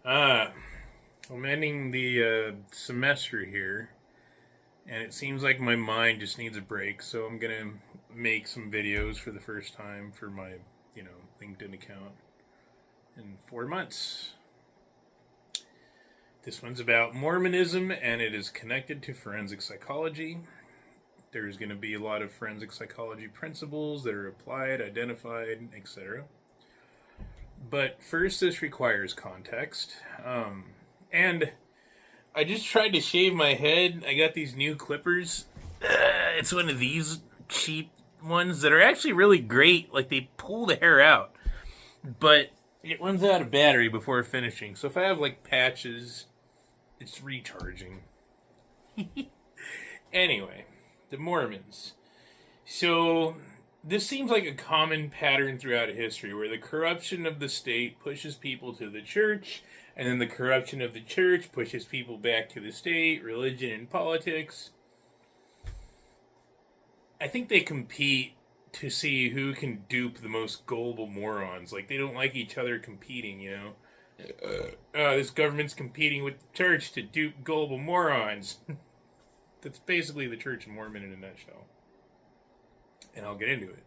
Uh, I'm ending the semester here, and it seems like my mind just needs a break. So I'm gonna make some videos for the first time for my, LinkedIn account in 4 months. This one's about Mormonism, and it is connected to forensic psychology. There's going to be a lot of forensic psychology principles that are applied, identified, etc. But first, this requires context. And I just tried to shave my head. I got these new clippers. It's one of these cheap ones that are actually really great. Like, they pull the hair out. But it runs out of battery before finishing. So if I have, like, patches, it's recharging. Anyway, the Mormons. So this seems like a common pattern throughout history where the corruption of the state pushes people to the church, and then the corruption of the church pushes people back to the state, religion, and politics. I think they compete to see who can dupe the most gullible morons. Like, they don't like each other competing, this government's competing with the church to dupe gullible morons. That's basically the Church of Mormon in a nutshell. And I'll get into it.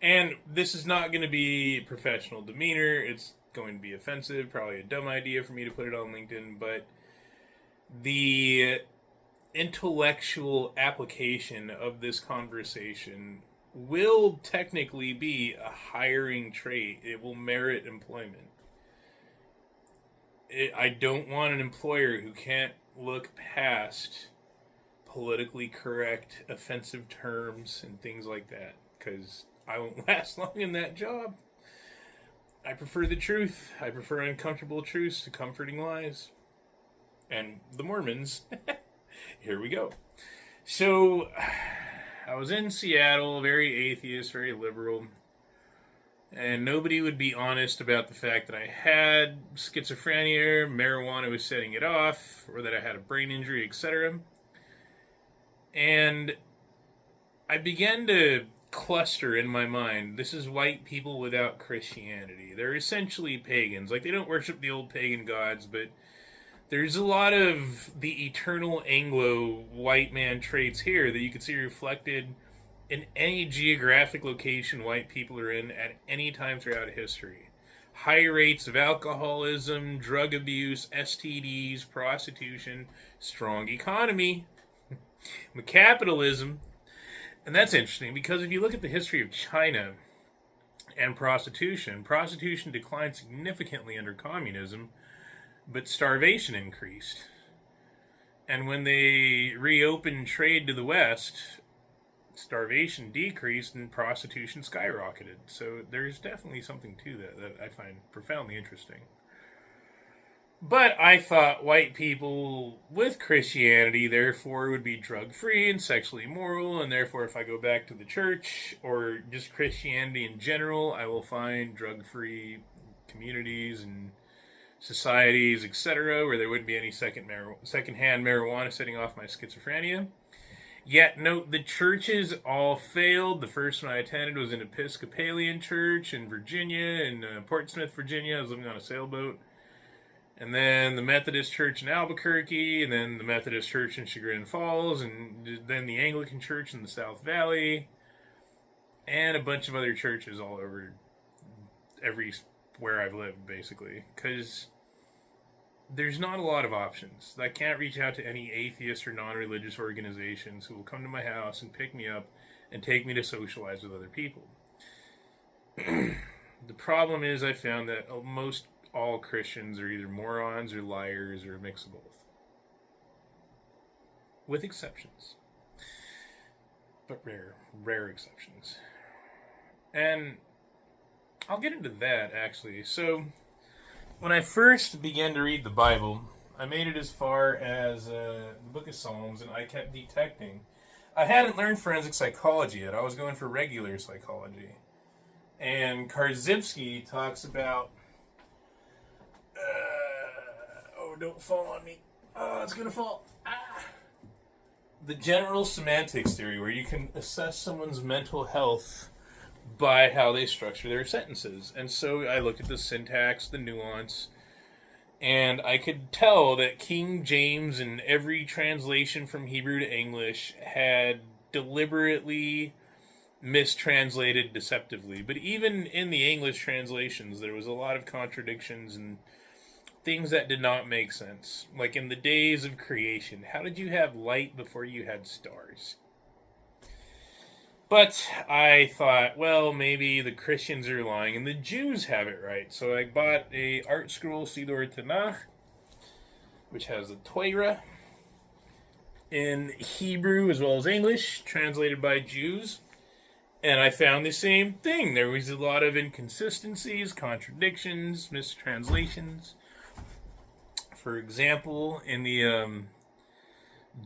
And this is not going to be professional demeanor. It's going to be offensive. Probably a dumb idea for me to put it on LinkedIn. But the intellectual application of this conversation will technically be a hiring trait. It will merit employment. I don't want an employer who can't look past politically correct, offensive terms and things like that, because I won't last long in that job. I prefer the truth. I prefer uncomfortable truths to comforting lies. And the Mormons, here we go. So, I was in Seattle, very atheist, very liberal, and nobody would be honest about the fact that I had schizophrenia, marijuana was setting it off, or that I had a brain injury, etc. And I began to cluster in my mind, this is white people without Christianity. They're essentially pagans. Like, they don't worship the old pagan gods, but there's a lot of the eternal Anglo white man traits here that you can see reflected in any geographic location white people are in at any time throughout history. High rates of alcoholism, drug abuse, STDs, prostitution, strong economy, capitalism. And that's interesting because if you look at the history of China and prostitution declined significantly under communism, but starvation increased. And when they reopened trade to the West, starvation decreased and prostitution skyrocketed. So there's definitely something to that I find profoundly interesting. But I thought white people with Christianity, therefore, would be drug-free and sexually immoral, and therefore, if I go back to the church, or just Christianity in general, I will find drug-free communities and societies, etc., where there wouldn't be any secondhand marijuana setting off my schizophrenia. Yet, note, the churches all failed. The first one I attended was an Episcopalian church in Virginia, in Portsmouth, Virginia. I was living on a sailboat. And then the Methodist Church in Albuquerque, and then the Methodist Church in Chagrin Falls, and then the Anglican Church in the South Valley, and a bunch of other churches all over everywhere I've lived, basically. Because there's not a lot of options. I can't reach out to any atheist or non-religious organizations who will come to my house and pick me up and take me to socialize with other people. The problem is I found that most all Christians are either morons or liars or a mix of both. With exceptions. But rare exceptions. And I'll get into that, actually. So, when I first began to read the Bible, I made it as far as the Book of Psalms, and I kept detecting. I hadn't learned forensic psychology yet. I was going for regular psychology. And Karzybski talks about don't fall on me. Oh, it's going to fall. The general semantics theory, where you can assess someone's mental health by how they structure their sentences. And so I looked at the syntax, the nuance, And I could tell that King James and every translation from Hebrew to English had deliberately mistranslated deceptively. But even in the English translations, there was a lot of contradictions and things that did not make sense. Like in the days of creation, how did you have light before you had stars? But I thought, well, maybe the Christians are lying and the Jews have it right. So I bought a art scroll Sidor Tanakh, which has the Torah in Hebrew as well as English, translated by Jews. And I found the same thing. There was a lot of inconsistencies, contradictions, mistranslations. For example, in the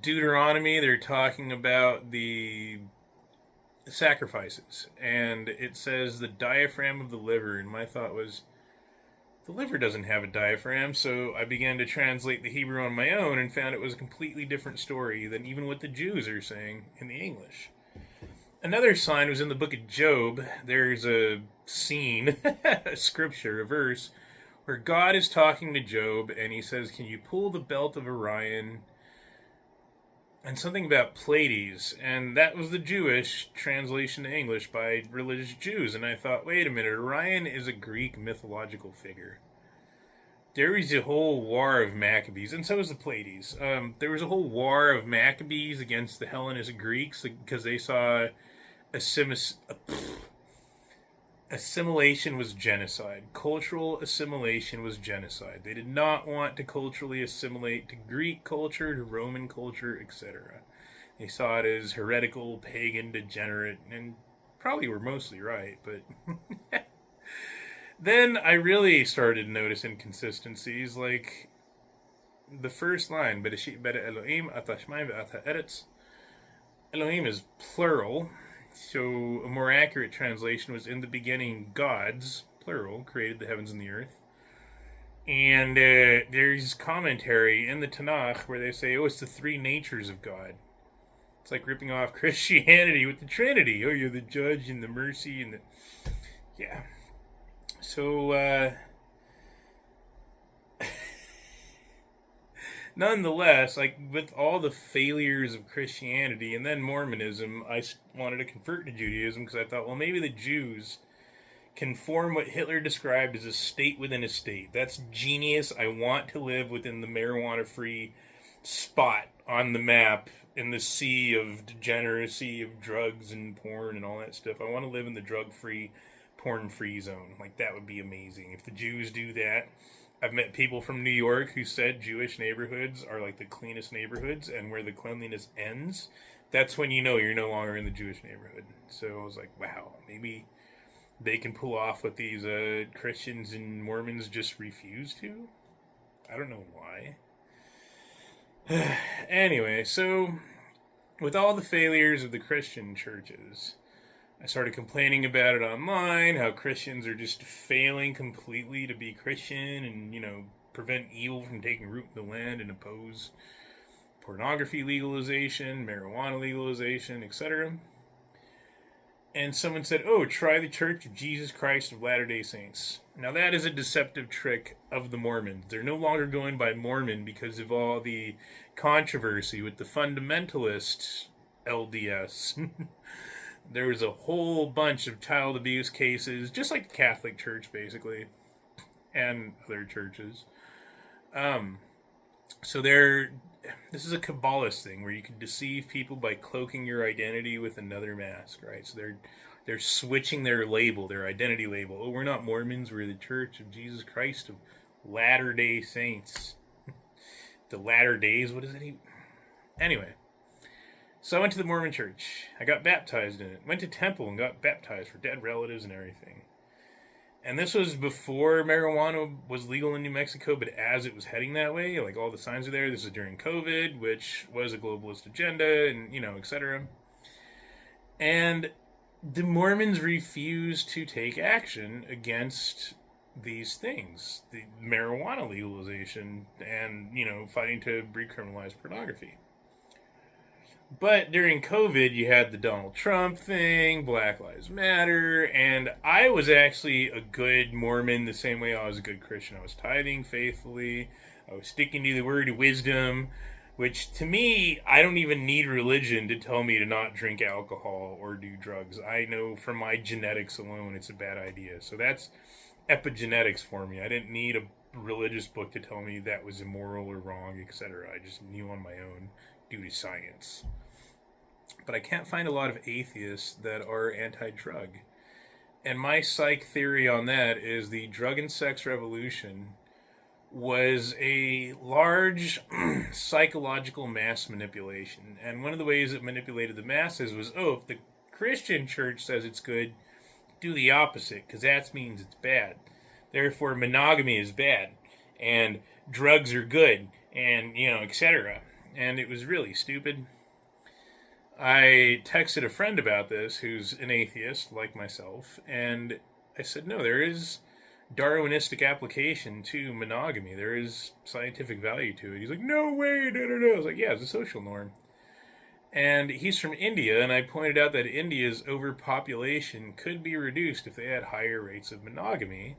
Deuteronomy, they're talking about the sacrifices, and it says the diaphragm of the liver, and my thought was, the liver doesn't have a diaphragm. So I began to translate the Hebrew on my own and found it was a completely different story than even what the Jews are saying in the English. Another sign was in the book of Job. There's a scene, a scripture, a verse, where God is talking to Job, and he says, can you pull the belt of Orion? And something about Pleiades, and that was the Jewish translation to English by religious Jews. And I thought, wait a minute, Orion is a Greek mythological figure. There was a whole war of Maccabees, and so was the Pleiades. There was a whole war of Maccabees against the Hellenist Greeks because they saw assimilation was genocide. Cultural assimilation was genocide. They did not want to culturally assimilate to Greek culture, to Roman culture, etc. They saw it as heretical, pagan, degenerate, and probably were mostly right, but then I really started to notice inconsistencies, like the first line, Bereshit bara Elohim, ata shmayim ve'ata eretz. Elohim is plural, so a more accurate translation was in the beginning gods, plural, created the heavens and the earth. And there's commentary in the Tanakh where they say, oh, it's the three natures of God. It's like ripping off Christianity with the Trinity. Oh, you're the judge and the mercy and the... Yeah. So, nonetheless, like with all the failures of Christianity and then Mormonism, I wanted to convert to Judaism because I thought, well, maybe the Jews can form what Hitler described as a state within a state. That's genius. I want to live within the marijuana-free spot on the map in the sea of degeneracy of drugs and porn and all that stuff. I want to live in the drug-free, porn-free zone. Like, that would be amazing. If the Jews do that, I've met people from New York who said Jewish neighborhoods are like the cleanest neighborhoods, and where the cleanliness ends, that's when you know you're no longer in the Jewish neighborhood. So I was like, wow, maybe they can pull off what these Christians and Mormons just refuse to. I don't know why. Anyway, so with all the failures of the Christian churches, I started complaining about it online, how Christians are just failing completely to be Christian and, you know, prevent evil from taking root in the land and oppose pornography legalization, marijuana legalization, etc. And someone said, oh, try the Church of Jesus Christ of Latter-day Saints. Now that is a deceptive trick of the Mormons. They're no longer going by Mormon because of all the controversy with the fundamentalist LDS. There was a whole bunch of child abuse cases, just like the Catholic Church, basically, and other churches. So this is a Kabbalist thing where you can deceive people by cloaking your identity with another mask, right? So they're switching their label, their identity label. Oh, we're not Mormons, we're the Church of Jesus Christ of Latter-day Saints. The Latter Days, what is it? Anyway. So I went to the Mormon church. I got baptized in it. Went to temple and got baptized for dead relatives and everything. And this was before marijuana was legal in New Mexico, but as it was heading that way, like all the signs are there. This is during COVID, which was a globalist agenda, and, you know, etc. And the Mormons refused to take action against these things. The marijuana legalization and, you know, fighting to decriminalize pornography. But during COVID, you had the Donald Trump thing, Black Lives Matter, and I was actually a good Mormon the same way I was a good Christian. I was tithing faithfully, I was sticking to the word of wisdom, which to me, I don't even need religion to tell me to not drink alcohol or do drugs. I know from my genetics alone it's a bad idea. So that's epigenetics for me. I didn't need a religious book to tell me that was immoral or wrong, etc. I just knew on my own due to science. But I can't find a lot of atheists that are anti drug. And my psych theory on that is the drug and sex revolution was a large psychological mass manipulation. And one of the ways it manipulated the masses was, oh, if the Christian church says it's good, do the opposite, because that means it's bad. Therefore, monogamy is bad, and drugs are good, and, etc. And it was really stupid. I texted a friend about this who's an atheist like myself, and I said, no, there is Darwinistic application to monogamy. There is scientific value to it. He's like, no way, da da da. I was like, yeah, it's a social norm. And he's from India, and I pointed out that India's overpopulation could be reduced if they had higher rates of monogamy.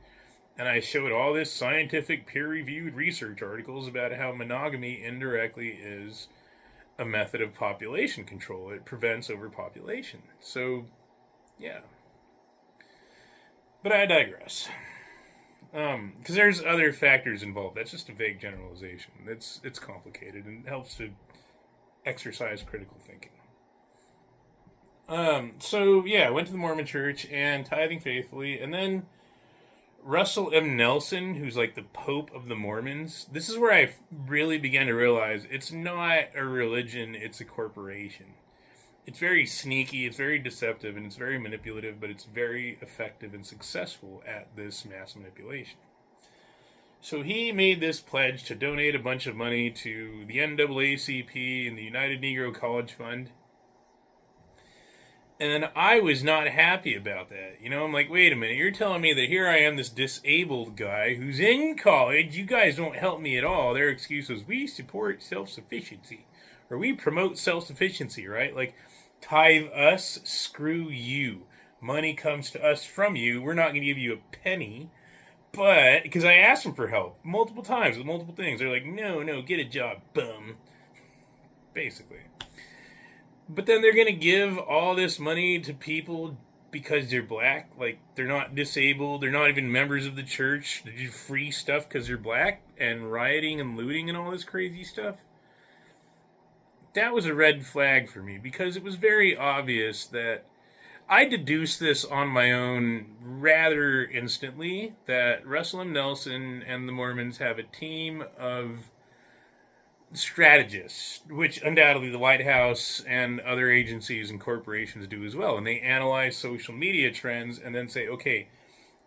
And I showed all this scientific peer-reviewed research articles about how monogamy indirectly is a method of population control. It prevents overpopulation. So, yeah. But I digress. Because there's other factors involved. That's just a vague generalization. It's complicated and helps to exercise critical thinking. So yeah, I went to the Mormon church and tithing faithfully, and then Russell M. Nelson, who's like the Pope of the Mormons. This is where I really began to realize it's not a religion, it's a corporation. It's very sneaky, it's very deceptive, and it's very manipulative, but it's very effective and successful at this mass manipulation. So he made this pledge to donate a bunch of money to the NAACP and the United Negro College Fund. And I was not happy about that. I'm like, wait a minute, you're telling me that here I am, this disabled guy who's in college, you guys don't help me at all. Their excuse was, we support self-sufficiency. Or we promote self-sufficiency, right? Like, tithe us, screw you. Money comes to us from you. We're not going to give you a penny. But, because I asked them for help multiple times with multiple things. They're like, no, get a job, bum. Basically. But then they're going to give all this money to people because they're black. Like, they're not disabled. They're not even members of the church. They do free stuff because they're black and rioting and looting and all this crazy stuff. That was a red flag for me because it was very obvious that I deduced this on my own rather instantly that Russell M. Nelson and the Mormons have a team of strategists, which undoubtedly the White House and other agencies and corporations do as well. And they analyze social media trends and then say, okay,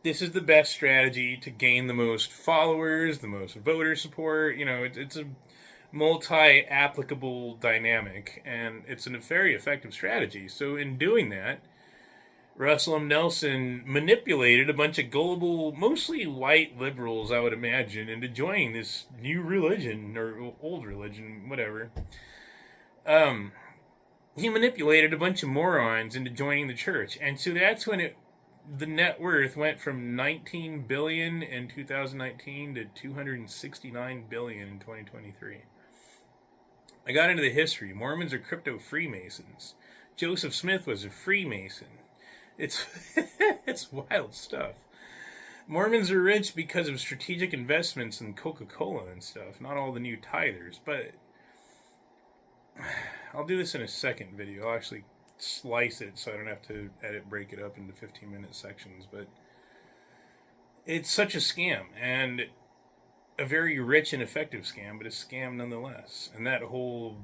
this is the best strategy to gain the most followers, the most voter support. It's a multi-applicable dynamic, and it's a very effective strategy. So in doing that, Russell M. Nelson manipulated a bunch of gullible, mostly white liberals, I would imagine, into joining this new religion, or old religion, whatever. He manipulated a bunch of morons into joining the church. And so that's when the net worth went from $19 billion in 2019 to $269 billion in 2023. I got into the history. Mormons are crypto Freemasons. Joseph Smith was a Freemason. It's it's wild stuff. Mormons are rich because of strategic investments in Coca-Cola and stuff, not all the new tithers. But I'll do this in a second video. I'll actually slice it so I don't have to break it up into 15-minute sections. But it's such a scam, and a very rich and effective scam, but a scam nonetheless. And that whole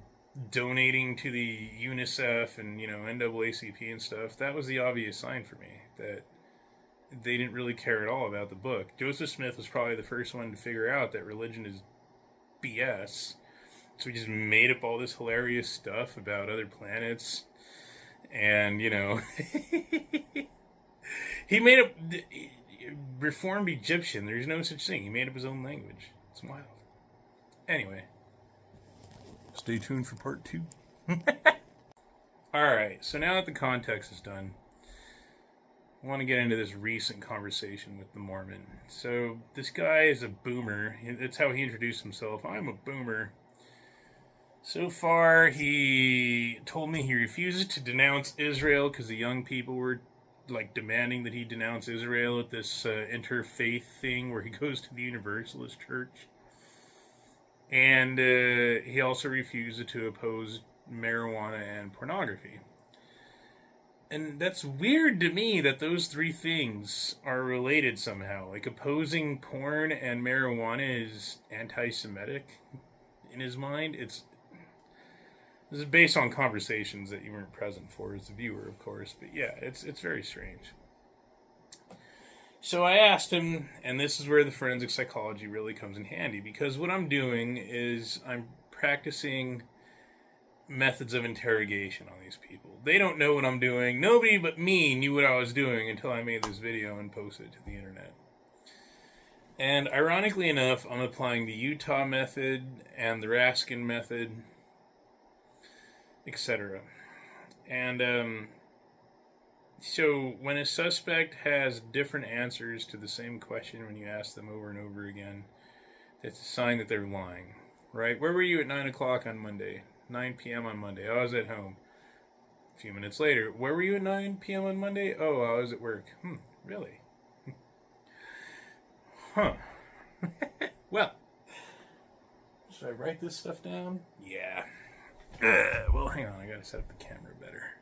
donating to the UNICEF and NAACP and stuff, that was the obvious sign for me that they didn't really care at all about the book. Joseph Smith was probably the first one to figure out that religion is BS, so he just made up all this hilarious stuff about other planets, and he made up Reformed Egyptian. There's no such thing. He made up his own language. It's wild. Anyway, stay tuned for part 2. Alright, so now that the context is done, I want to get into this recent conversation with the Mormon. So, this guy is a boomer. That's how he introduced himself. I'm a boomer. So far, he told me he refuses to denounce Israel because the young people were like demanding that he denounce Israel at this interfaith thing where he goes to the Universalist Church. And he also refused to oppose marijuana and pornography. And that's weird to me that those three things are related somehow. Like opposing porn and marijuana is anti-Semitic in his mind. This is based on conversations that you weren't present for as a viewer, of course. But yeah, it's very strange. So I asked him, and this is where the forensic psychology really comes in handy, because what I'm doing is I'm practicing methods of interrogation on these people. They don't know what I'm doing. Nobody but me knew what I was doing until I made this video and posted it to the internet. And ironically enough, I'm applying the Utah method and the Raskin method, etc. And so when a suspect has different answers to the same question when you ask them over and over again, it's a sign that they're lying, right? Where were you at 9 o'clock on Monday? 9 p.m. on Monday. I was at home. A few minutes later, where were you at 9 p.m. on Monday? Oh, I was at work. Really? Huh. Well, should I write this stuff down? Yeah. Well, hang on. I gotta set up the camera better.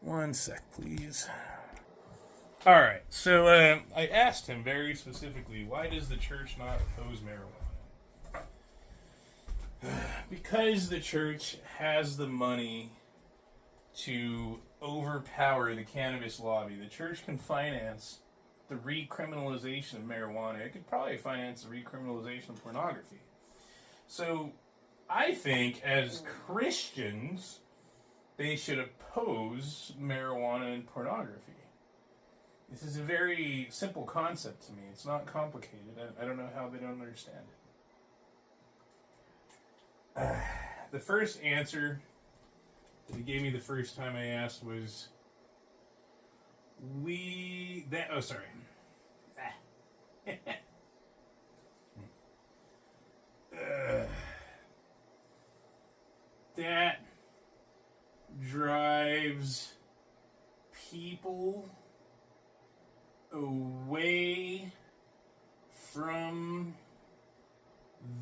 1 sec, please. Alright, so I asked him very specifically, why does the church not oppose marijuana? Because the church has the money to overpower the cannabis lobby. The church can finance the recriminalization of marijuana. It could probably finance the recriminalization of pornography. So, I think as Christians, they should oppose marijuana and pornography. This is a very simple concept to me. It's not complicated. I don't know how they don't understand it. The first answer that he gave me the first time I asked was, that drives people away from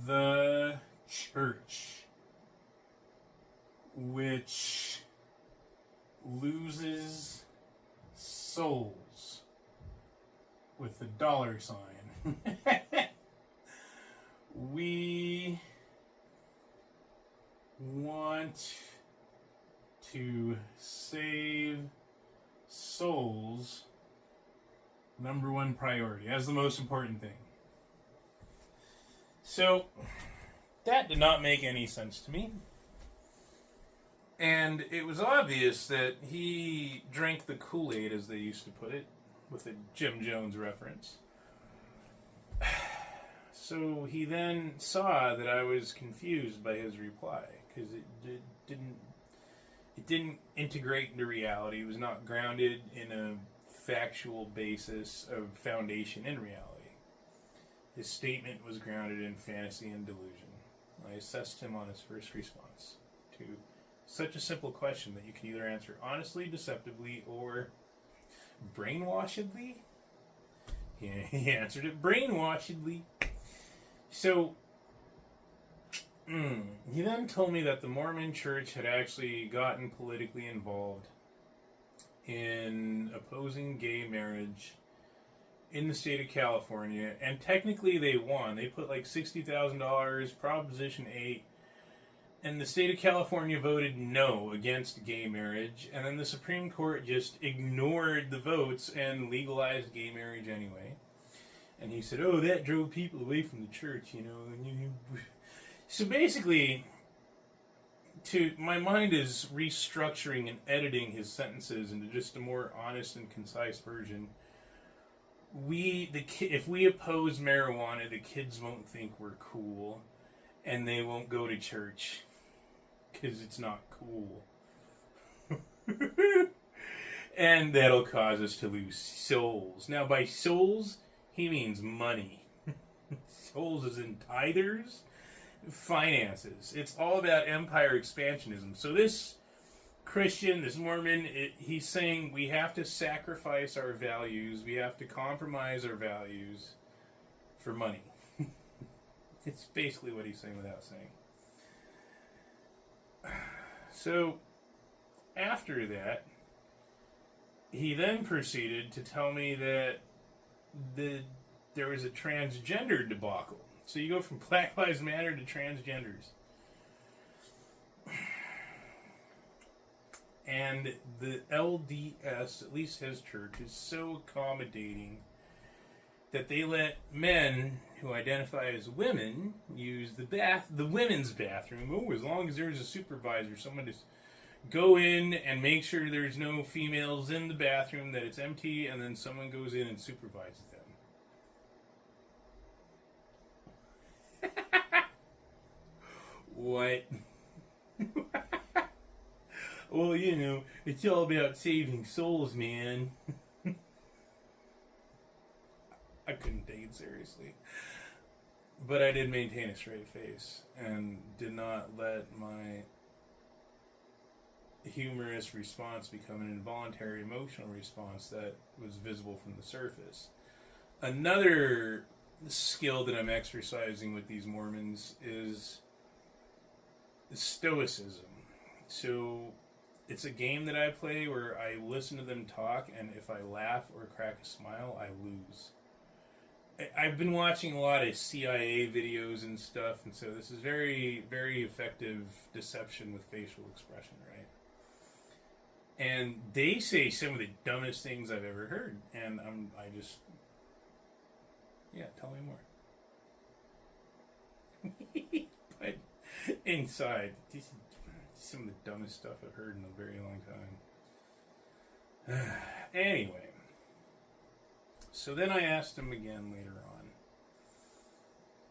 the church, which loses souls with the dollar sign. We want to save souls, number one priority, as the most important thing. So, that did not make any sense to me. And it was obvious that he drank the Kool-Aid, as they used to put it, with a Jim Jones reference. So he then saw that I was confused by his reply, because it didn't integrate into reality. It was not grounded in a factual basis of foundation in reality. His statement was grounded in fantasy and delusion. I assessed him on his first response to such a simple question that you can either answer honestly, deceptively, or brainwashedly. He answered it brainwashedly. So, he then told me that the Mormon Church had actually gotten politically involved in opposing gay marriage in the state of California, and technically they won. They put like $60,000, Proposition 8, and the state of California voted no against gay marriage, and then the Supreme Court just ignored the votes and legalized gay marriage anyway. And he said, oh, that drove people away from the church, you know. So basically, my mind is restructuring and editing his sentences into just a more honest and concise version. If we oppose marijuana, the kids won't think we're cool, and they won't go to church because it's not cool. And that'll cause us to lose souls. Now, by souls, he means money. Souls is in tithers, finances. It's all about empire expansionism. So this Christian, this Mormon, he's saying we have to sacrifice our values, we have to compromise our values for money. It's basically what he's saying without saying. So, after that, he then proceeded to tell me that there was a transgender debacle. So you go from Black Lives Matter to transgenders. And the LDS, at least his church, is so accommodating that they let men who identify as women use the women's bathroom. Oh, as long as there's a supervisor, someone to go in and make sure there's no females in the bathroom, that it's empty, and then someone goes in and supervises them. What? Well, it's all about saving souls, man. I couldn't take it seriously. But I did maintain a straight face and did not let my humorous response become an involuntary emotional response that was visible from the surface. Another skill that I'm exercising with these Mormons is stoicism. So it's a game that I play where I listen to them talk, and if I laugh or crack a smile, I lose. I've been watching a lot of CIA videos and stuff, and so this is very, very effective deception with facial expression, right? And they say some of the dumbest things I've ever heard, and tell me more. But inside, this is some of the dumbest stuff I've heard in a very long time. Anyway, so then I asked him again later on,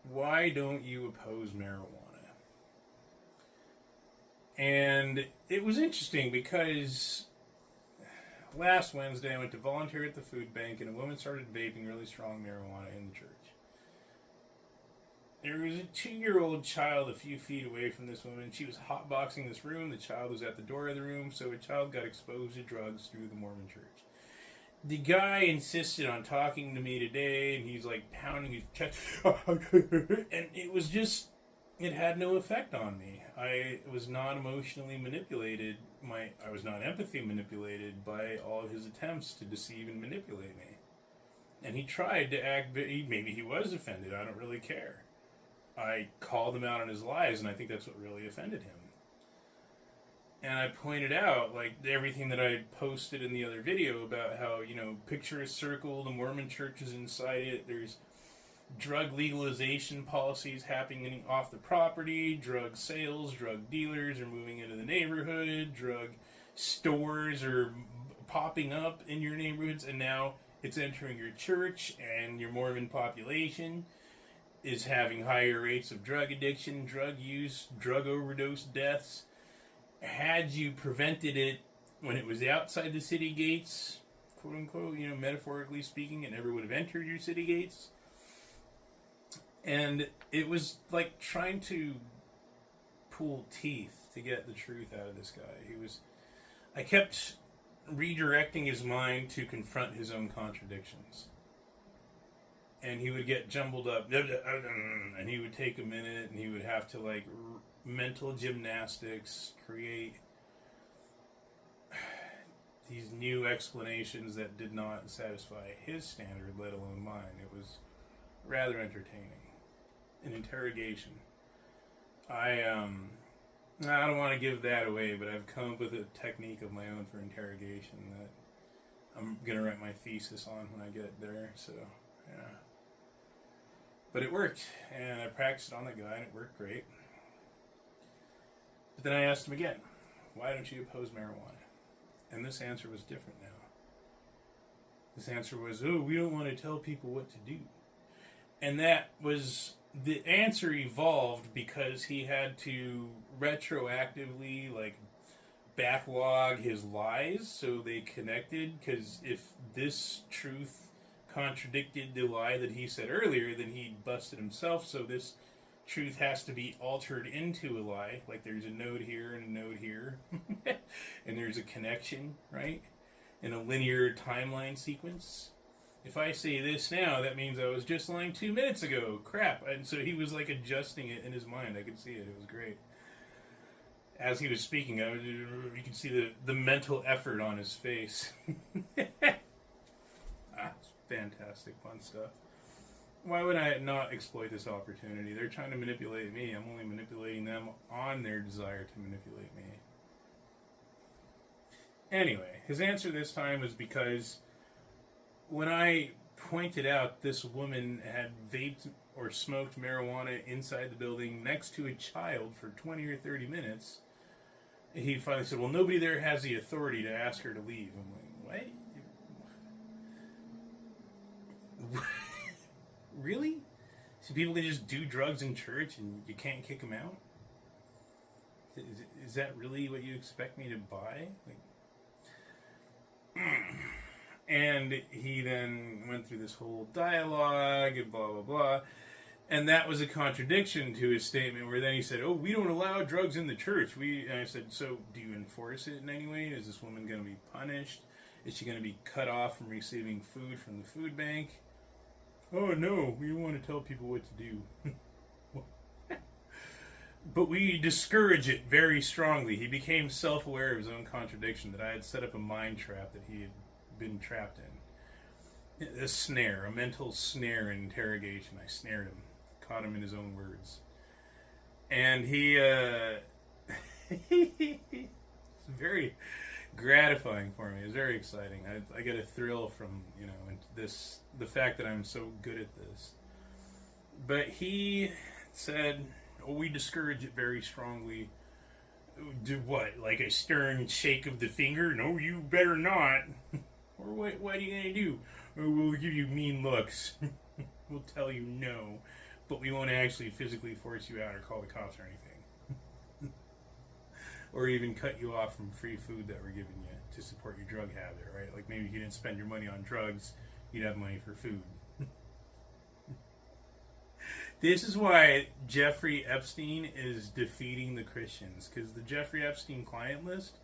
why don't you oppose marijuana? And it was interesting because last Wednesday I went to volunteer at the food bank, and a woman started vaping really strong marijuana in the church. There was a 2-year-old child a few feet away from this woman. She was hotboxing this room. The child was at the door of the room, so a child got exposed to drugs through the Mormon church. The guy insisted on talking to me today, and he's like pounding his chest. And it had no effect on me. I was not emotionally manipulated. I was not empathy manipulated by all of his attempts to deceive and manipulate me. And he tried to act, maybe he was offended, I don't really care. I called him out on his lies, and I think that's what really offended him. And I pointed out, everything that I posted in the other video about how, picture a circle, the Mormon church is inside it, there's drug legalization policies happening off the property, drug sales, drug dealers are moving into the neighborhood, drug stores are popping up in your neighborhoods, and now it's entering your church, and your Mormon population is having higher rates of drug addiction, drug use, drug overdose deaths. Had you prevented it when it was outside the city gates, quote unquote, metaphorically speaking, it never would have entered your city gates. And it was like trying to pull teeth to get the truth out of this guy. I kept redirecting his mind to confront his own contradictions. And he would get jumbled up, and he would take a minute, and he would have to mental gymnastics, create these new explanations that did not satisfy his standard, let alone mine. It was rather entertaining. An interrogation. I don't want to give that away, but I've come up with a technique of my own for interrogation that I'm going to write my thesis on when I get there, so, yeah. But it worked, and I practiced on that guy, and it worked great. But then I asked him again, why don't you oppose marijuana? And this answer was different now. This answer was, we don't want to tell people what to do. And that was, the answer evolved because he had to retroactively, backlog his lies so they connected, because if this truth contradicted the lie that he said earlier, then he busted himself. So this truth has to be altered into a lie. Like there's a node here and a node here, and there's a connection, right? In a linear timeline sequence. If I say this now, that means I was just lying 2 minutes ago. Crap. And so he was like adjusting it in his mind. I could see it. It was great. As he was speaking, you could see the mental effort on his face. It's fantastic, fun stuff. Why would I not exploit this opportunity? They're trying to manipulate me. I'm only manipulating them on their desire to manipulate me. Anyway, his answer this time was because when I pointed out this woman had vaped or smoked marijuana inside the building next to a child for 20 or 30 minutes, he finally said, well, nobody there has the authority to ask her to leave. I'm like, what? Really? So people can just do drugs in church and you can't kick them out? Is that really what you expect me to buy? Like, and he then went through this whole dialogue and blah, blah, blah. And that was a contradiction to his statement where then he said, oh, we don't allow drugs in the church. And I said, so do you enforce it in any way? Is this woman going to be punished? Is she going to be cut off from receiving food from the food bank? Oh, no, we don't want to tell people what to do. But we discourage it very strongly. He became self-aware of his own contradiction, that I had set up a mind trap that he had been trapped in. A snare, a mental snare in interrogation. I snared him, caught him in his own words. And he, it's very gratifying for me. It's very exciting. I get a thrill from, the fact that I'm so good at this. But he said, oh, we discourage it very strongly. Do what? Like a stern shake of the finger? No, you better not. Or what are you going to do? Or we'll give you mean looks. We'll tell you no. But we won't actually physically force you out or call the cops or anything. Or even cut you off from free food that we're giving you to support your drug habit, right? Like maybe if you didn't spend your money on drugs, you'd have money for food. This is why Jeffrey Epstein is defeating the Christians, because the Jeffrey Epstein client list,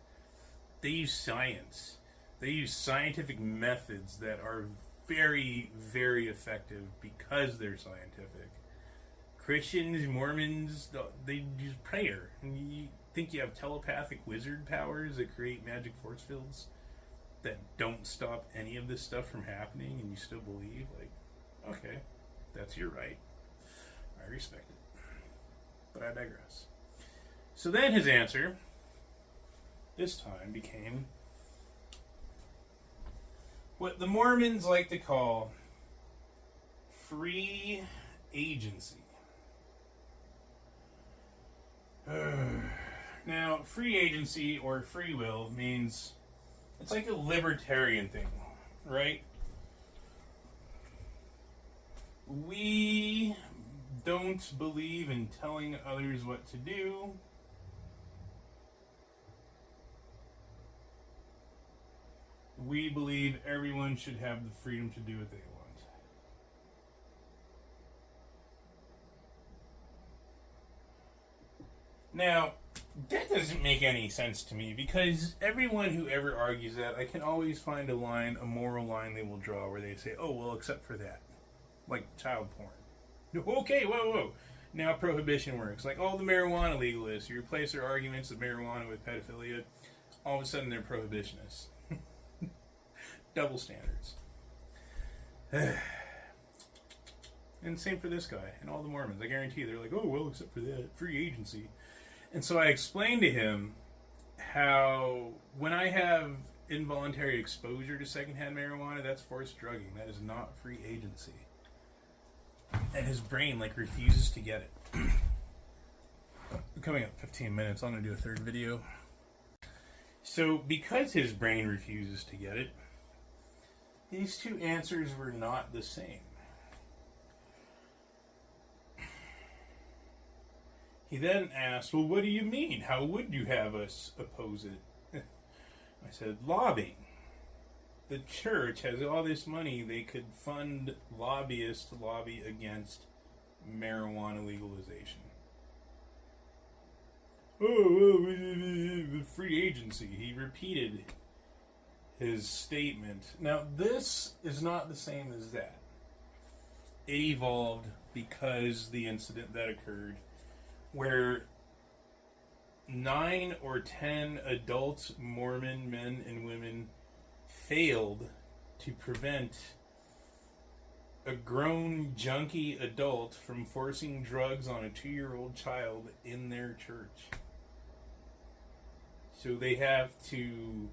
they use science. They use scientific methods that are very, very effective because they're scientific. Christians, Mormons, they use prayer. And you think you have telepathic wizard powers that create magic force fields that don't stop any of this stuff from happening, and you still believe? Like, okay, that's your right. I respect it. But I digress. So then his answer, this time, became what the Mormons like to call free agency. Now, free agency or free will means it's like a libertarian thing, right? We don't believe in telling others what to do. We believe everyone should have the freedom to do what they want. Now, that doesn't make any sense to me, because everyone who ever argues that, I can always find a line, a moral line they will draw where they say, oh, well, except for that. Like child porn. Okay, whoa. Now prohibition works. Like all the marijuana legalists, you replace their arguments of marijuana with pedophilia, all of a sudden they're prohibitionists. Double standards. And same for this guy and all the Mormons. I guarantee they're like, oh, well, except for that, free agency. And so I explained to him how when I have involuntary exposure to secondhand marijuana, that's forced drugging. That is not free agency. And his brain refuses to get it. Coming up 15 minutes, I'm going to do a third video. So because his brain refuses to get it, these two answers were not the same. He then asked, well, what do you mean? How would you have us oppose it? I said, lobbying. The church has all this money. They could fund lobbyists to lobby against marijuana legalization. Oh, the free agency. He repeated his statement. Now, this is not the same as that. It evolved because the incident that occurred where 9 or 10 adult Mormon men and women failed to prevent a grown junkie adult from forcing drugs on a 2-year-old child in their church. So they have to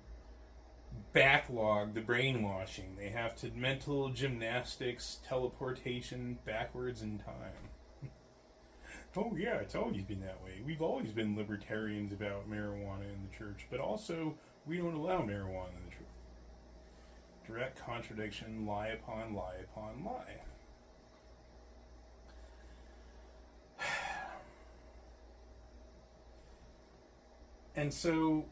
backlog the brainwashing. They have to mental gymnastics, teleportation backwards in time. Oh yeah, it's always been that way. We've always been libertarians about marijuana in the church, but also we don't allow marijuana in the church. Direct contradiction, lie upon lie upon lie. And so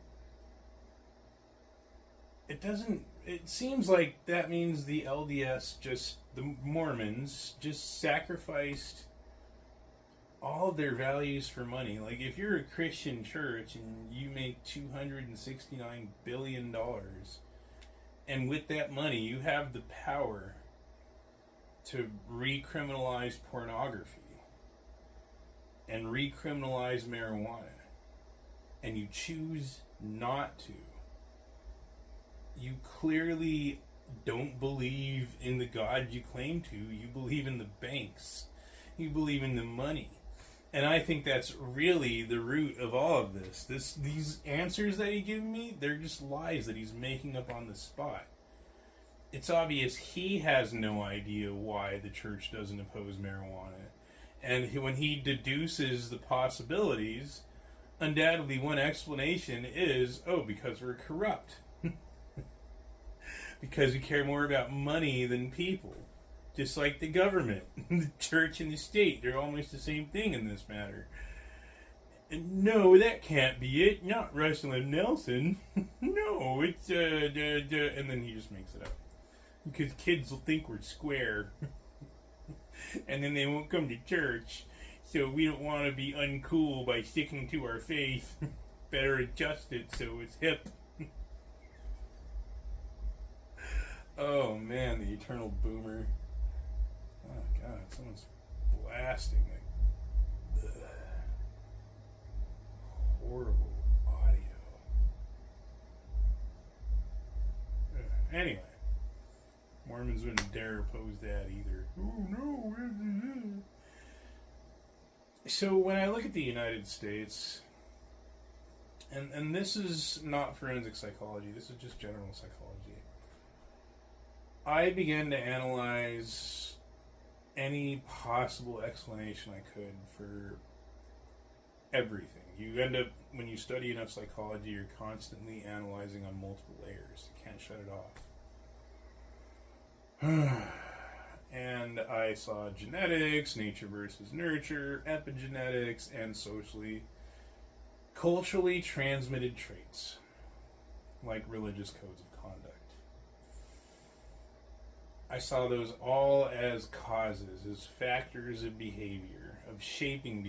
it seems like that means the LDS the Mormons just sacrificed all of their values for money. Like, if you're a Christian church and you make $269 billion, and with that money you have the power to recriminalize pornography and recriminalize marijuana, and you choose not to, you clearly don't believe in the God you claim to. You believe in the banks. You believe in the money. And I think that's really the root of all of this. These answers that he gave me, they're just lies that he's making up on the spot. It's obvious he has no idea why the church doesn't oppose marijuana. And when he deduces the possibilities, undoubtedly one explanation is, because we're corrupt. Because we care more about money than people. Just like the government, the church and the state, they're almost the same thing in this matter. And no, that can't be it. Not Russell and Nelson. No, it's and then he just makes it up. Because kids will think we're square. And then they won't come to church. So we don't want to be uncool by sticking to our faith. Better adjust it so it's hip. Oh man, the eternal boomer. Oh god, someone's blasting like horrible audio. Anyway, Mormons wouldn't dare oppose that either. Oh no. So when I look at the United States, and this is not forensic psychology, this is just general psychology, I began to analyze any possible explanation I could for everything. You end up, when you study enough psychology, you're constantly analyzing on multiple layers. You can't shut it off. And I saw genetics, nature versus nurture, epigenetics, and culturally transmitted traits, like religious codes of conduct. I saw those all as causes, as factors of behavior, of shaping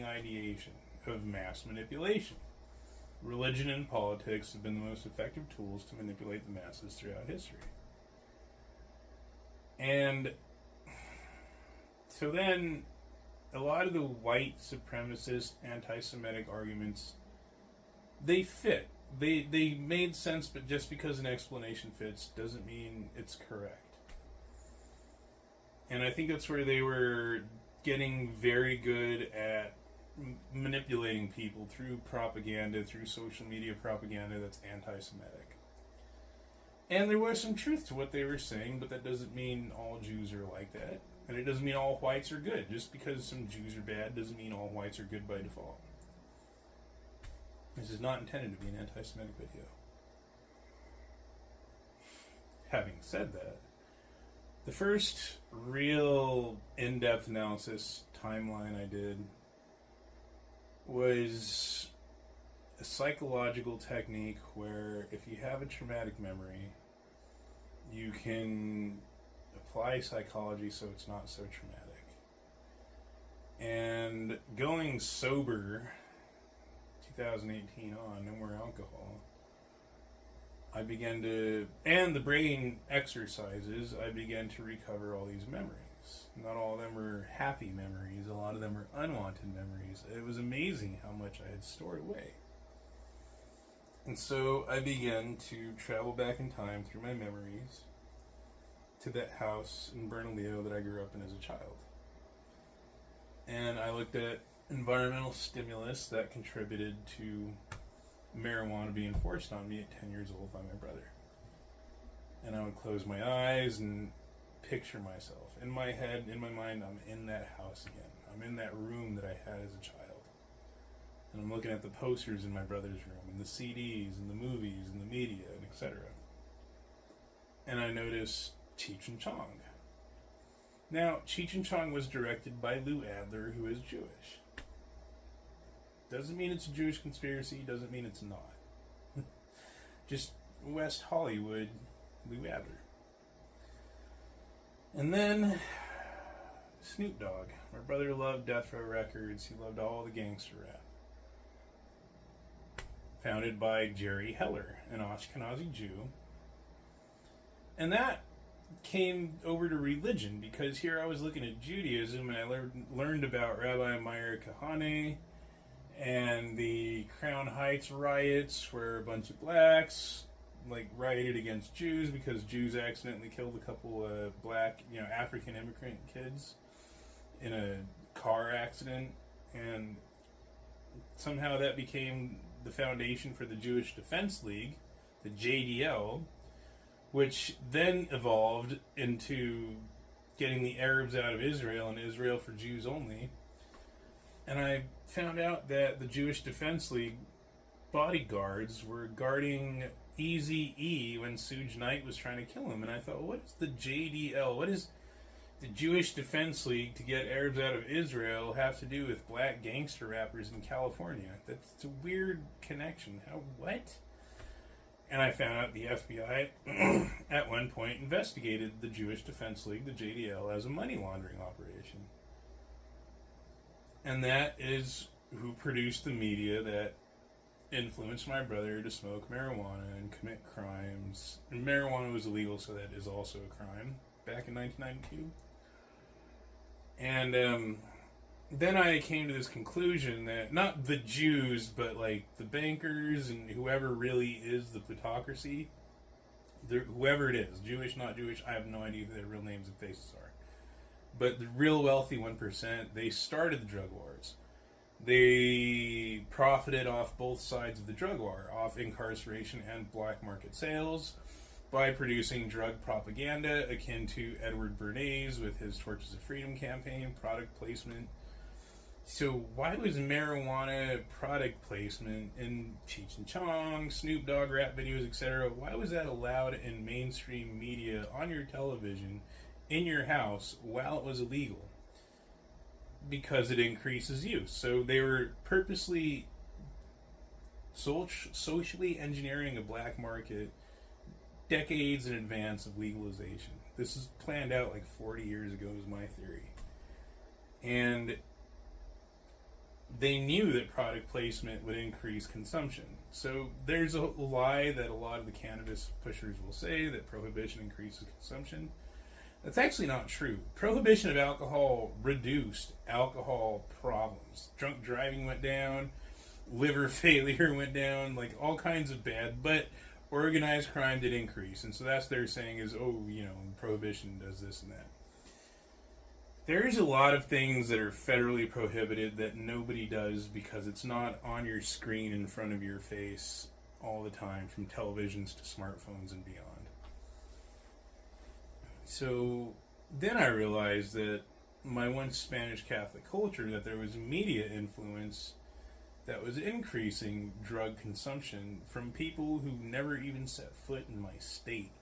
ideation, of mass manipulation. Religion and politics have been the most effective tools to manipulate the masses throughout history. And so then, a lot of the white supremacist, anti-Semitic arguments, they fit. They made sense, but just because an explanation fits doesn't mean it's correct. And I think that's where they were getting very good at manipulating people through propaganda, through social media propaganda that's anti-Semitic. And there was some truth to what they were saying, but that doesn't mean all Jews are like that. And it doesn't mean all whites are good. Just because some Jews are bad doesn't mean all whites are good by default. This is not intended to be an anti-Semitic video. Having said that, the first real in-depth analysis timeline I did was a psychological technique where if you have a traumatic memory, you can apply psychology so it's not so traumatic. And going sober, 2018 on, no more alcohol, I began to, and the brain exercises, I began to recover all these memories. Not all of them were happy memories, a lot of them were unwanted memories. It was amazing how much I had stored away. And so I began to travel back in time through my memories to that house in Bernalillo that I grew up in as a child. And I looked at environmental stimulus that contributed to marijuana being forced on me at 10 years old by my brother. And I would close my eyes and picture myself. In my head, in my mind, I'm in that house again. I'm in that room that I had as a child. And I'm looking at the posters in my brother's room, and the CDs, and the movies, and the media, and etc. And I noticed Cheech and Chong. Now, Cheech and Chong was directed by Lou Adler, who is Jewish. Doesn't mean it's a Jewish conspiracy, doesn't mean it's not. Just West Hollywood, Lou Adler. And then Snoop Dogg. My brother loved Death Row Records. He loved all the gangster rap. Founded by Jerry Heller, an Ashkenazi Jew. And that came over to religion, because here I was looking at Judaism and I learned about Rabbi Meir Kahane and the Crown Heights riots, where a bunch of blacks rioted against Jews because Jews accidentally killed a couple of black, African immigrant kids in a car accident, and somehow that became the foundation for the Jewish Defense League, the JDL, which then evolved into getting the Arabs out of Israel and Israel for Jews only. And I found out that the Jewish Defense League bodyguards were guarding Eazy-E when Suge Knight was trying to kill him. And I thought, what is the JDL? What is the Jewish Defense League to get Arabs out of Israel have to do with black gangster rappers in California? That's a weird connection. What? And I found out the FBI at one point investigated the Jewish Defense League, the JDL, as a money laundering operation. And that is who produced the media that influenced my brother to smoke marijuana and commit crimes. And marijuana was illegal, so that is also a crime, back in 1992. And then I came to this conclusion that not the Jews, but the bankers and whoever really is the plutocracy, whoever it is, Jewish, not Jewish, I have no idea who their real names and faces are. But the real wealthy 1%, they started the drug wars. They profited off both sides of the drug war, off incarceration and black market sales, by producing drug propaganda akin to Edward Bernays with his Torches of Freedom campaign, product placement. So why was marijuana product placement in Cheech and Chong, Snoop Dogg rap videos, etc., why was that allowed in mainstream media, on your television, in your house, while it was illegal? Because it increases use. So they were purposely socially engineering a black market decades in advance of legalization. This is planned out 40 years ago, is my theory. And they knew that product placement would increase consumption. So there's a lie that a lot of the cannabis pushers will say, that prohibition increases consumption. That's actually not true. Prohibition of alcohol reduced alcohol problems. Drunk driving went down, liver failure went down, all kinds of bad, but organized crime did increase. And so that's their saying is, prohibition does this and that. There's a lot of things that are federally prohibited that nobody does because it's not on your screen in front of your face all the time, from televisions to smartphones and beyond. So then I realized that my once Spanish Catholic culture, that there was media influence that was increasing drug consumption from people who never even set foot in my state.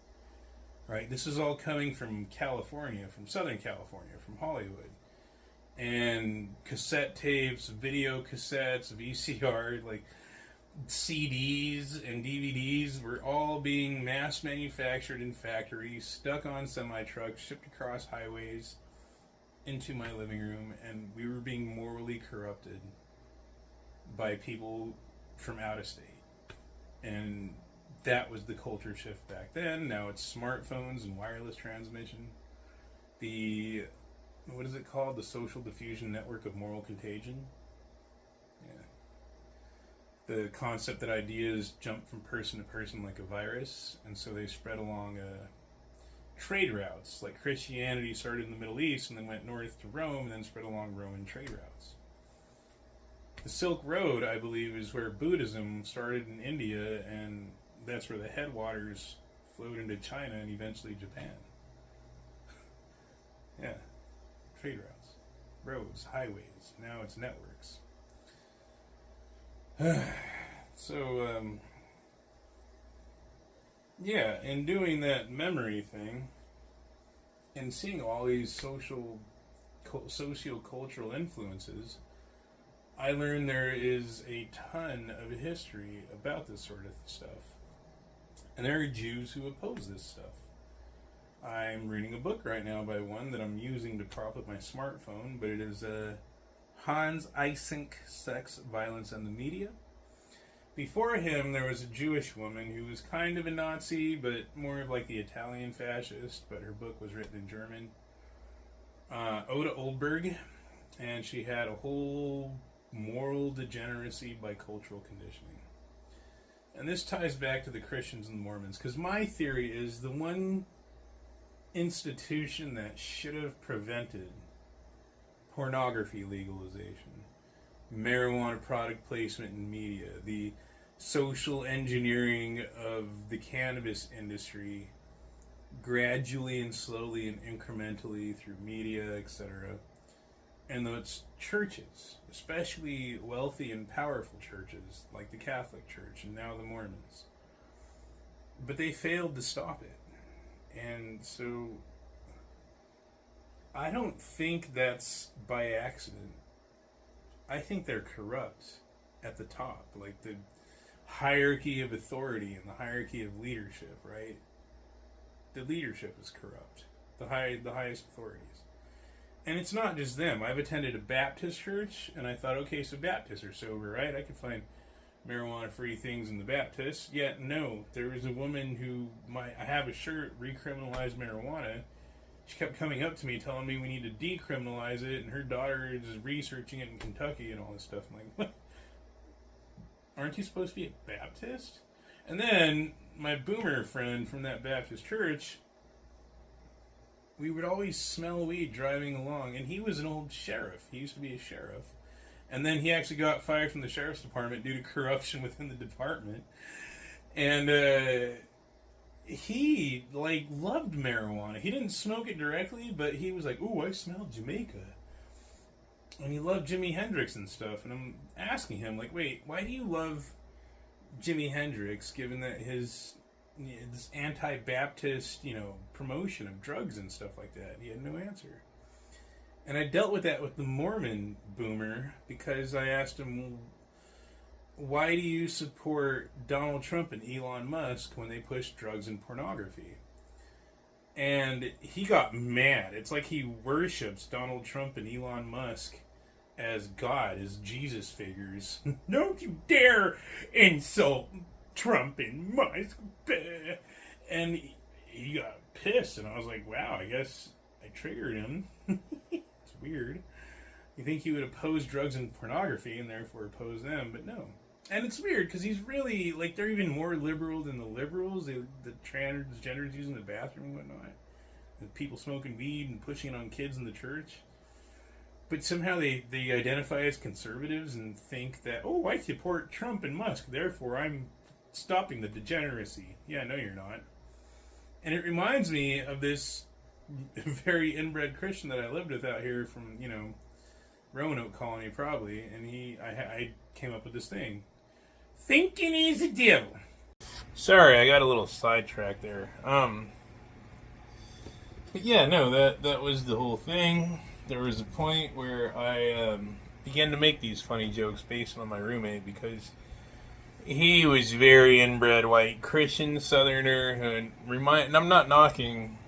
Right? This is all coming from California, from Southern California, from Hollywood. And cassette tapes, video cassettes, VCR, CDs and DVDs were all being mass manufactured in factories, stuck on semi-trucks, shipped across highways into my living room, and we were being morally corrupted by people from out of state. And that was the culture shift back then. Now it's smartphones and wireless transmission. The, what is it called? The social diffusion network of moral contagion. Yeah. The concept that ideas jump from person to person like a virus, and so they spread along trade routes. Like Christianity started in the Middle East and then went north to Rome and then spread along Roman trade routes. The Silk Road, I believe, is where Buddhism started in India, and that's where the headwaters flowed into China and eventually Japan. Yeah. Trade routes. Roads, highways. Now it's networks. So, yeah, in doing that memory thing and seeing all these socio-cultural influences, I learned there is a ton of history about this sort of stuff. And there are Jews who oppose this stuff. I'm reading a book right now by one that I'm using to prop up my smartphone, but it is Hans Eysenck, Sex, Violence, and the Media. Before him, there was a Jewish woman who was kind of a Nazi, but more of like the Italian fascist, but her book was written in German. Oda Oldberg, and she had a whole moral degeneracy by cultural conditioning. And this ties back to the Christians and the Mormons, because my theory is the one institution that should have prevented pornography legalization, marijuana product placement in media, the social engineering of the cannabis industry gradually and slowly and incrementally through media, etc. And those churches, especially wealthy and powerful churches like the Catholic Church and now the Mormons. But they failed to stop it. And so I don't think that's by accident. I think they're corrupt at the top, like the hierarchy of authority and the hierarchy of leadership, right? The leadership is corrupt, the highest authorities. And it's not just them. I've attended a Baptist church, and I thought, okay, so Baptists are sober, right? I could find marijuana-free things in the Baptists. Yet, no, there was a woman who, I have a shirt, recriminalized marijuana. She kept coming up to me, telling me we need to decriminalize it, and her daughter is researching it in Kentucky and all this stuff. I'm like, what? Aren't you supposed to be a Baptist? And then, my boomer friend from that Baptist church, we would always smell weed driving along, and he was an old sheriff. He used to be a sheriff. And then he actually got fired from the sheriff's department due to corruption within the department. And he, like, loved marijuana. He didn't smoke it directly, but he was like, ooh, I smell Jamaica. And he loved Jimi Hendrix and stuff. And I'm asking him, like, wait, why do you love Jimi Hendrix, given that his this anti-Baptist, promotion of drugs and stuff like that? He had no answer. And I dealt with that with the Mormon boomer because I asked him, why do you support Donald Trump and Elon Musk when they push drugs and pornography? And he got mad. It's like he worships Donald Trump and Elon Musk as God, as Jesus figures. Don't you dare insult Trump and Musk. And he got pissed, and I was like, wow, I guess I triggered him. It's weird. You think he would oppose drugs and pornography and therefore oppose them, but no. And it's weird because he's really, like, they're even more liberal than the liberals, the transgenders using the bathroom and whatnot, the people smoking weed and pushing it on kids in the church. But somehow they identify as conservatives and think that, oh, I support Trump and Musk, therefore I'm stopping the degeneracy. Yeah, no, you're not. And it reminds me of this very inbred Christian that I lived with out here from, Roanoke Colony probably, and I came up with this thing. Thinking he's a devil. Sorry, I got a little sidetracked there. But yeah, no, that was the whole thing. There was a point where I began to make these funny jokes based on my roommate because He was very inbred white Christian Southerner who and I'm not knocking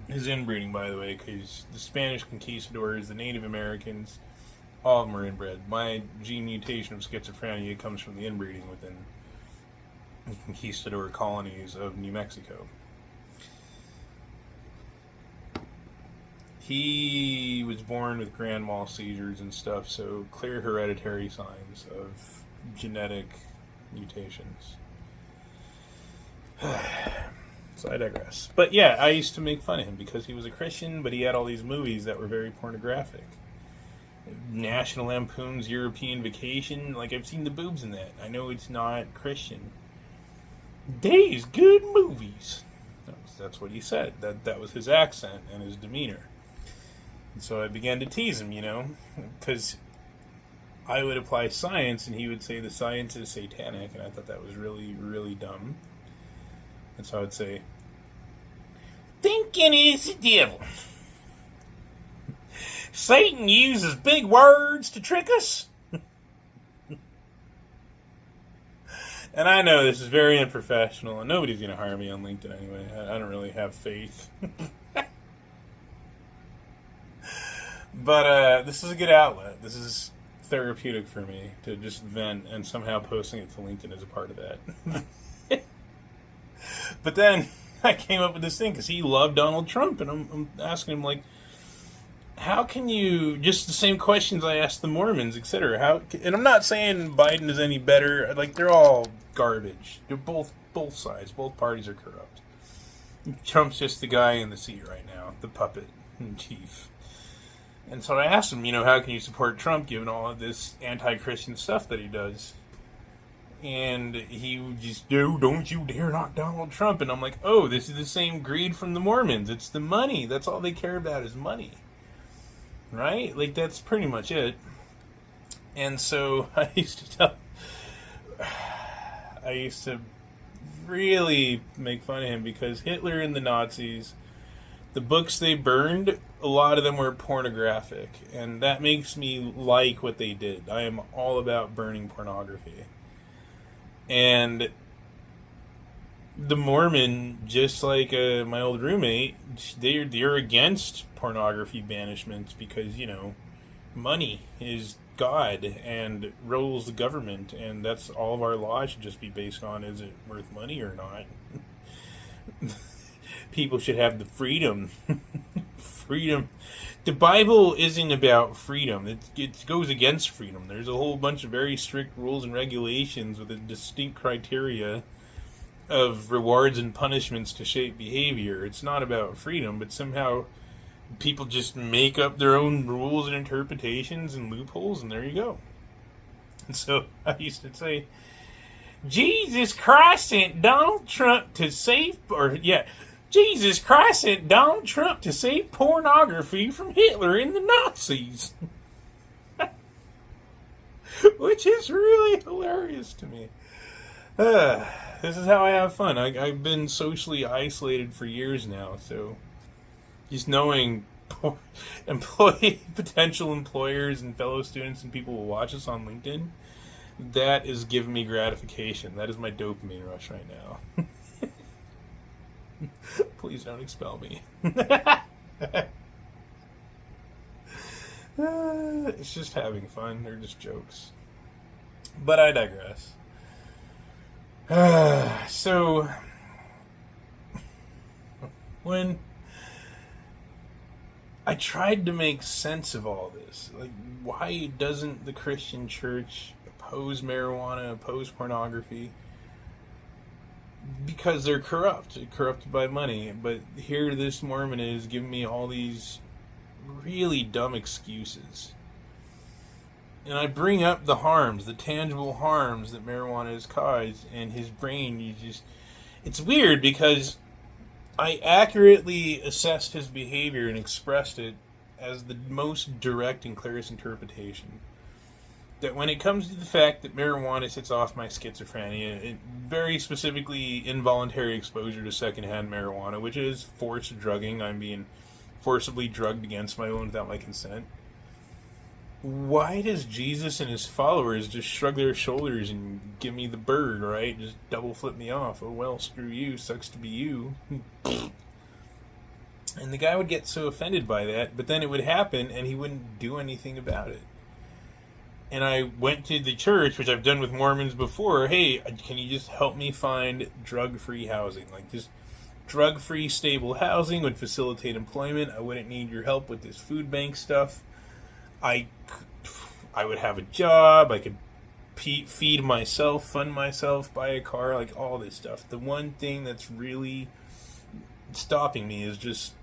his inbreeding, by the way, because the Spanish conquistadors, the Native Americans, all of them are inbred. My gene mutation of schizophrenia comes from the inbreeding within the conquistador colonies of New Mexico. He was born with grand mal seizures and stuff, so clear hereditary signs of genetic mutations. So I digress. But yeah, I used to make fun of him because he was a Christian, but he had all these movies that were very pornographic. National Lampoon's European Vacation, like I've seen the boobs in that. I know it's not Christian. They's good movies. That's what he said. That was his accent and his demeanor. And so I began to tease him, because I would apply science and he would say the science is satanic, and I thought that was really, really dumb. And so I would say, thinking is the devil. Satan uses big words to trick us. And I know this is very unprofessional, and nobody's going to hire me on LinkedIn anyway. I don't really have faith. But this is a good outlet. This is therapeutic for me to just vent, and somehow posting it to LinkedIn is a part of that. But then I came up with this thing because he loved Donald Trump, and I'm asking him, like, how can you, just the same questions I asked the Mormons, etc. And I'm not saying Biden is any better. Like, they're all garbage. They're both sides. Both parties are corrupt. Trump's just the guy in the seat right now, the puppet in chief. And so I asked him, how can you support Trump given all of this anti-Christian stuff that he does? And he would just, don't you dare knock Donald Trump. And I'm like, oh, this is the same greed from the Mormons. It's the money. That's all they care about is money. Right? Like, that's pretty much it. And so I used to really make fun of him because Hitler and the Nazis, the books they burned, a lot of them were pornographic. And that makes me like what they did. I am all about burning pornography. And the Mormon, just like my old roommate, they're against pornography banishment because, money is God and rules the government, and that's all of our laws should just be based on, is it worth money or not? People should have the freedom. Freedom. The Bible isn't about freedom. It goes against freedom. There's a whole bunch of very strict rules and regulations with a distinct criteria of rewards and punishments to shape behavior. It's not about freedom, but somehow people just make up their own rules and interpretations and loopholes, and there you go. And so I used to say, Jesus Christ sent Donald Trump to save, Jesus Christ sent Donald Trump to save pornography from Hitler and the Nazis. Which is really hilarious to me. This is how I have fun. I've been socially isolated for years now, so just knowing potential employers and fellow students and people will watch us on LinkedIn, that is giving me gratification. That is my dopamine rush right now. Please don't expel me. It's just having fun. They're just jokes. But I digress. So, when I tried to make sense of all this, like, why doesn't the Christian church oppose marijuana, oppose pornography? Because they're corrupted by money. But here this Mormon is giving me all these really dumb excuses. And I bring up the harms, the tangible harms that marijuana has caused, and his brain, it's weird because I accurately assessed his behavior and expressed it as the most direct and clearest interpretation. That when it comes to the fact that marijuana sets off my schizophrenia, very specifically involuntary exposure to secondhand marijuana, which is forced drugging. I'm being forcibly drugged against my will without my consent. why does Jesus and his followers just shrug their shoulders and give me the bird, right? Just double flip me off. Oh, well, screw you. Sucks to be you. And the guy would get so offended by that, but then it would happen and he wouldn't do anything about it. And I went to the church, which I've done with Mormons before. Hey, can you just help me find drug-free housing? Like, just drug-free, stable housing would facilitate employment. I wouldn't need your help with this food bank stuff. I would have a job. I could feed myself, fund myself, buy a car, like all this stuff. The one thing that's really stopping me is just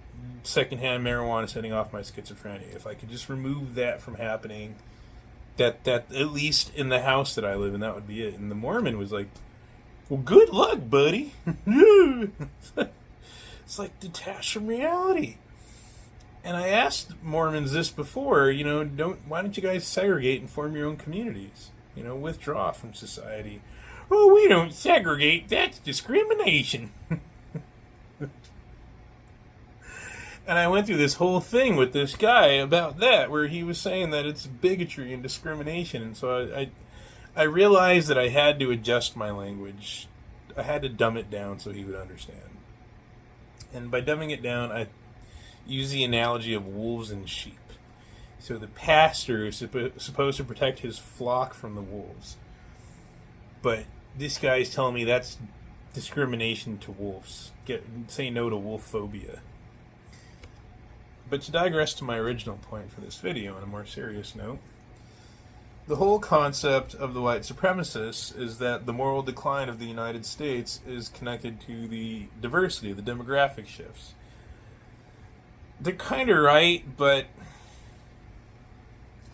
secondhand marijuana setting off my schizophrenia. If I could just remove that from happening, that at least in the house that I live in, that would be it. And the Mormon was like, well, good luck, buddy. It's like detached from reality. And I asked Mormons this before, why don't you guys segregate and form your own communities? Withdraw from society. Oh, we don't segregate. That's discrimination. And I went through this whole thing with this guy about that, where he was saying that it's bigotry and discrimination. And so I realized that I had to adjust my language. I had to dumb it down so he would understand. And by dumbing it down, I use the analogy of wolves and sheep. So the pastor is supposed to protect his flock from the wolves. But this guy is telling me that's discrimination to wolves. Say no to wolf phobia. But to digress to my original point for this video on a more serious note, the whole concept of the white supremacists is that the moral decline of the United States is connected to the diversity, the demographic shifts. They're kind of right, but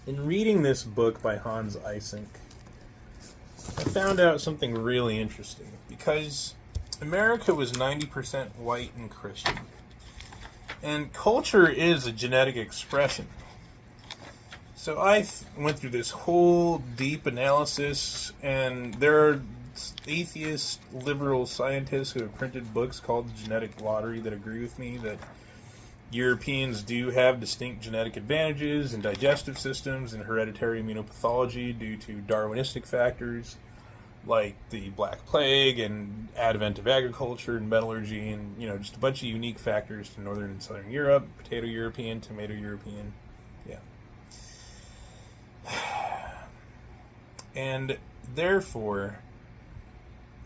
in reading this book by Hans Eysenck, I found out something really interesting. Because America was 90% white and Christian. And culture is a genetic expression. So I went through this whole deep analysis, and there are atheist liberal scientists who have printed books called The Genetic Lottery that agree with me that Europeans do have distinct genetic advantages in digestive systems and hereditary immunopathology due to Darwinistic factors like the Black Plague and advent of agriculture and metallurgy and, just a bunch of unique factors to Northern and Southern Europe, potato European, tomato European, yeah. And therefore,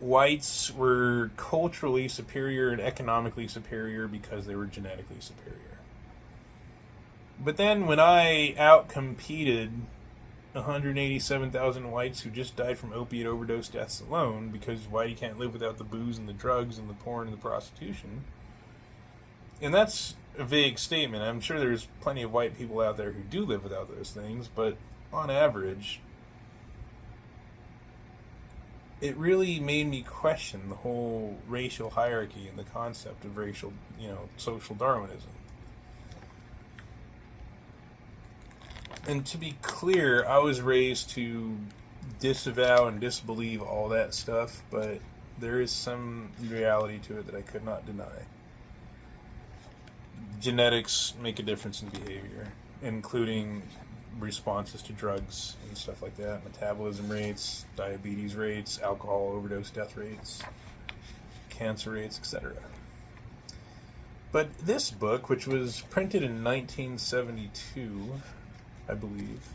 whites were culturally superior and economically superior because they were genetically superior. But then when I outcompeted 187,000 whites who just died from opiate overdose deaths alone, because whitey can't live without the booze and the drugs and the porn and the prostitution. And that's a vague statement. I'm sure there's plenty of white people out there who do live without those things, but on average, it really made me question the whole racial hierarchy and the concept of racial, social Darwinism. And to be clear, I was raised to disavow and disbelieve all that stuff, but there is some reality to it that I could not deny. Genetics make a difference in behavior, including responses to drugs and stuff like that, metabolism rates, diabetes rates, alcohol overdose death rates, cancer rates, etc. But this book, which was printed in 1972, I believe.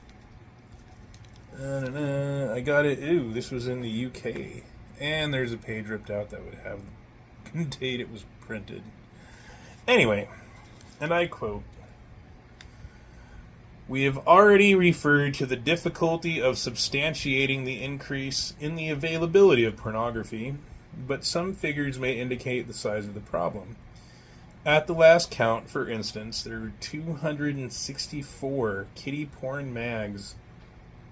I got it. Ooh, this was in the UK. And there's a page ripped out that would have the date it was printed. Anyway, and I quote, "We have already referred to the difficulty of substantiating the increase in the availability of pornography, but some figures may indicate the size of the problem. At the last count, for instance, there were 264 kiddie porn mags,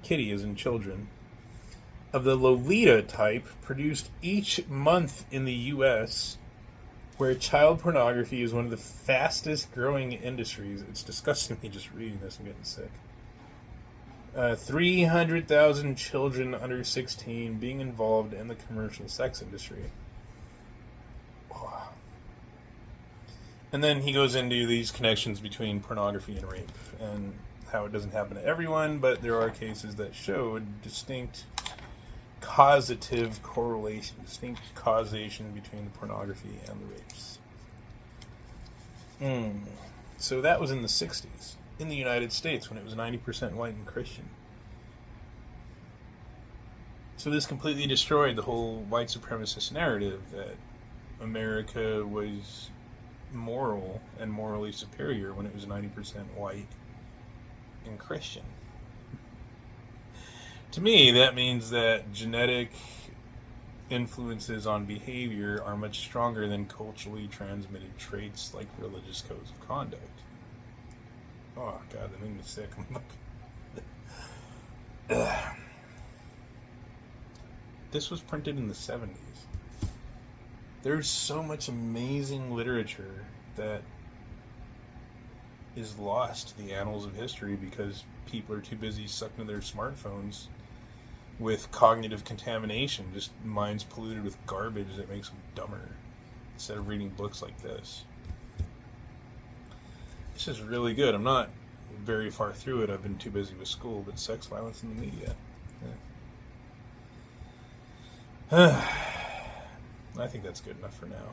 kiddie as in children, of the Lolita type produced each month in the U.S., where child pornography is one of the fastest growing industries." It's disgusting me just reading this. I'm getting sick. 300,000 children under 16 being involved in the commercial sex industry. And then he goes into these connections between pornography and rape and how it doesn't happen to everyone, but there are cases that show a distinct causative correlation, distinct causation between the pornography and the rapes. So that was in the 60s, in the United States, when it was 90% white and Christian. So this completely destroyed the whole white supremacist narrative that America was moral and morally superior when it was 90% white and Christian. To me, that means that genetic influences on behavior are much stronger than culturally transmitted traits like religious codes of conduct. Oh, God, that made me sick. This was printed in the 70s. There's so much amazing literature that is lost to the annals of history because people are too busy sucked into their smartphones with cognitive contamination, just minds polluted with garbage that makes them dumber, instead of reading books like this. This is really good. I'm not very far through it. I've been too busy with school, but sex, violence, in the media. Yeah. I think that's good enough for now.